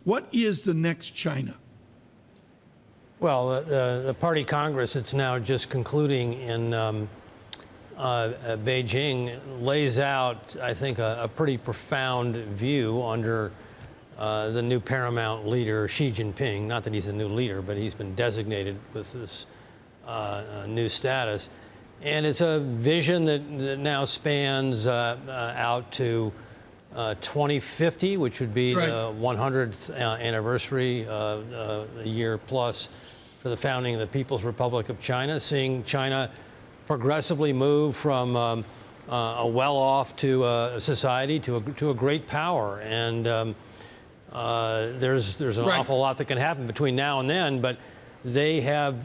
What is the next China? Well, the Party Congress, it's now just concluding in Beijing, lays out, I think, a pretty profound view under the new paramount leader, Xi Jinping. Not that he's a new leader, but he's been designated with this new status. And it's a vision that now spans out to 2050, which would be the 100th anniversary, a year plus for the founding of the People's Republic of China, seeing China progressively move from a well-off to a society to a great power. And there's an awful lot that can happen between now and then, but they have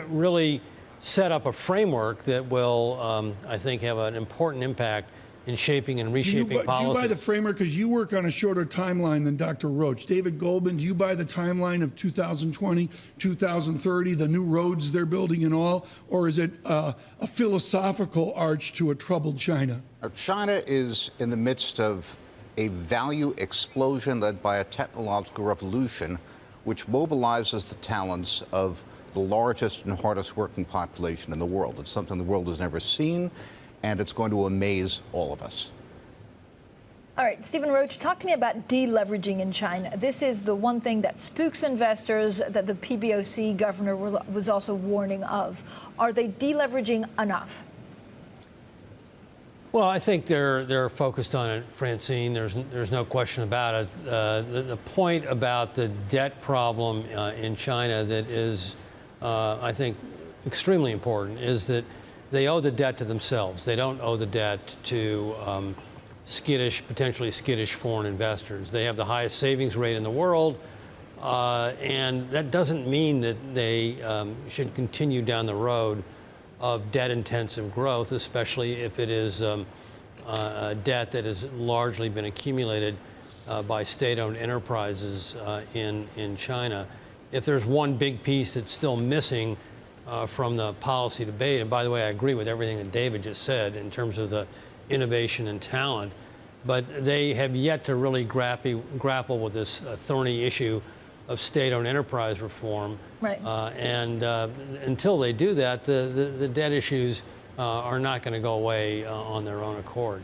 really set up a framework that will, I think, have an important impact in shaping and reshaping policy. Do you buy the framework, because you work on a shorter timeline than Dr. Roach? David Goldman, do you buy the timeline of 2020, 2030, the new roads they're building and all, or is it a philosophical arch to a troubled China? China is in the midst of a value explosion led by a technological revolution which mobilizes the talents of the largest and hardest working population in the world. It's something the world has never seen, and it's going to amaze all of us. All right, Stephen Roach, talk to me about deleveraging in China. This is the one thing that spooks investors, that the PBOC governor was also warning of. Are they deleveraging enough? Well, I think they're focused on it, Francine. There's no question about it. The point about the debt problem in China that is, I think, extremely important is that they owe the debt to themselves. They don't owe the debt to potentially skittish foreign investors. They have the highest savings rate in the world, and that doesn't mean that they should continue down the road of debt-intensive growth, especially if it is a debt that has largely been accumulated by state-owned enterprises in China. If there's one big piece that's still missing from the policy debate, and by the way, I agree with everything that David just said in terms of the innovation and talent, but they have yet to really grapple with this thorny issue of state-owned enterprise reform. Right. And until they do that, the debt issues are not going to go away on their own accord.